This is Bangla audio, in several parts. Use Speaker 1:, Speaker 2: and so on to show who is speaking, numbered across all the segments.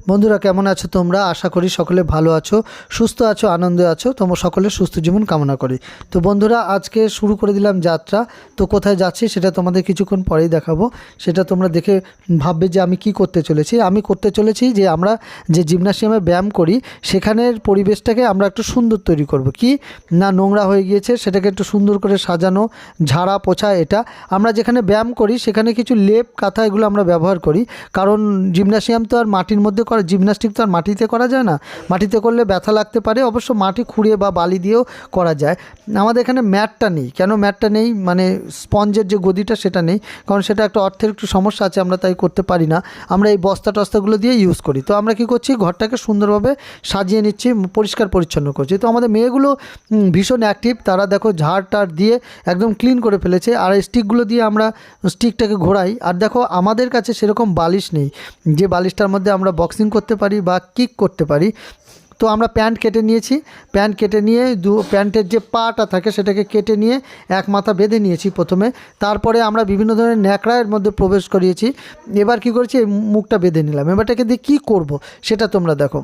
Speaker 1: বন্ধুরা কেমন আছো তোমরা? আশা করি সকলে ভালো আছো, সুস্থ আছো, আনন্দে আছো। তোমরা সকলে সুস্থ জীবন কামনা করি। তো বন্ধুরা আজকে শুরু করে দিলাম যাত্রা। তো কোথায় যাচ্ছি সেটা তোমাদের কিছুক্ষণ পরেই দেখাবো। সেটা তোমরা দেখে ভাববে যে আমি কি করতে চলেছি। আমি করতে চলেছি যে আমরা যে জিমনাসিয়ামে ব্যায়াম করি সেখানের পরিবেশটাকে আমরা একটু সুন্দর তৈরি করব। কি না, নোংরা হয়ে গিয়েছে, সেটাকে একটু সুন্দর করে সাজানো, ঝাড়া পোছা। এটা আমরা যেখানে ব্যায়াম করি সেখানে কিছু লেপ কাঁথা এগুলো আমরা ব্যবহার করি, কারণ জিমনাসিয়াম তো আর মাটির মধ্যে করা, জিমনাস্টিক তো আর মাটিতে করা যায় না। মাটিতে করলে ব্যথা লাগতে পারে, অবশ্য মাটি খুঁড়ে বা বালি দিয়েও করা যায়। আমাদের এখানে ম্যাটটা নেই। কেন ম্যাটটা নেই? মানে স্পঞ্জের যে গদিটা সেটা নেই, কারণ সেটা একটা অর্থের একটু সমস্যা আছে, আমরা তাই করতে পারি না। আমরা এই বস্তা টস্তাগুলো দিয়ে ইউজ করি। তো আমরা কি করছি, ঘরটাকে সুন্দরভাবে সাজিয়ে নিচ্ছি, পরিষ্কার পরিচ্ছন্ন করছি। তো আমাদের মেয়েগুলো ভীষণ অ্যাক্টিভ, তারা দেখো ঝাড় টাড় দিয়ে একদম ক্লিন করে ফেলেছে। আর এই স্টিকগুলো দিয়ে আমরা স্টিকটাকে ঘোরাই। আর দেখো আমাদের কাছে সেরকম বালিশ নেই যে বালিশটার মধ্যে আমরা বক্সিং করতে পারি বা কিক করতে পারি। তো আমরা প্যান্ট কেটে নিয়েছি, প্যান্ট কেটে নিয়ে প্যান্টের যে পাটা থাকে সেটাকে কেটে নিয়ে এক মাথা বেঁধে নিয়েছি প্রথমে। তারপরে আমরা বিভিন্ন ধরনের ন্যাকড়া এর মধ্যে প্রবেশ করিয়েছি। এবার কি করেছি, এই মুখটা বেঁধে নিলাম। এবারটাকে দিয়ে কী করব সেটা তোমরা দেখো।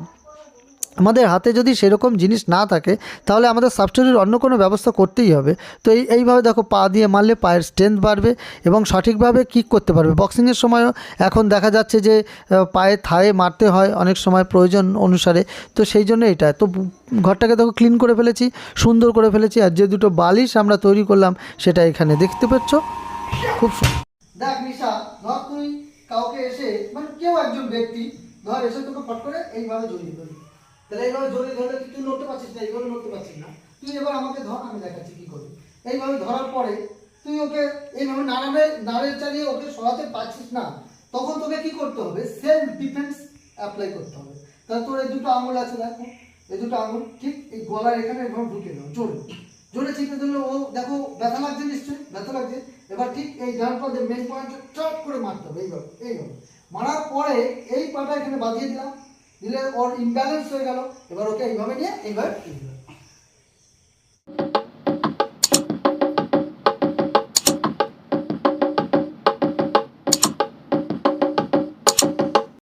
Speaker 1: আমাদের হাতে যদি সেরকম জিনিস না থাকে তাহলে আমাদের সাবস্টিটিউট অন্য কোনো ব্যবস্থা করতেই হবে। তো এইভাবে দেখো পা দিয়ে মারলে পায়ের স্ট্রেংথ বাড়বে এবং সঠিকভাবে কিক করতে পারবে। বক্সিংয়ের সময়ও এখন দেখা যাচ্ছে যে পায়ে থায়ে মারতে হয় অনেক সময় প্রয়োজন অনুসারে। তো সেই জন্য এটা তো ঘরটাকে দেখো ক্লিন করে ফেলেছি, সুন্দর করে ফেলেছি। আর যে দুটো বালিশ আমরা তৈরি করলাম সেটা এখানে দেখতে পাচ্ছ, খুব দেখ নিশা, ধর তুই কাউকে এসে মানে কেউ একজন ব্যক্তি ধর এসে তোকে ফট করে এইভাবে জড়িয়ে ধরি, তাহলে এইভাবে জড়িয়ে ধরলে তুই নড়তে পারছিস না, এইভাবে নড়তে পারছিস না। তুই এবার আমাকে ধর, আমি দেখাচ্ছি কি করবি। এইভাবে ধরার পরে তুই ওকে এইভাবে নাড়ে চালিয়ে ওকে সরাতে পারছিস না, তখন তোকে কি করতে হবে, সেলফ ডিফেন্স অ্যাপ্লাই করতে হবে। তাহলে তোর এই দুটো আঙুল আছে, দেখো এই দুটো আঙুল ঠিক এই গলার এখানে এভাবে ঢুকে দাও, জোরে জোরে চিপে দিলে ও দেখো ব্যথা লাগছে, নিশ্চয়ই ব্যথা লাগছে। এবার ঠিক এই ডান পা যে মেন পয়েন্টটা চট করে মারতে হবে, এইভাবে এইভাবে মারার পরে এই পাটা এখানে বাঁধিয়ে দিলাম, দিলে ওর ইমব্যালেন্স হয়ে গেল। এবার ওকে এইভাবে নিয়ে এইভাবে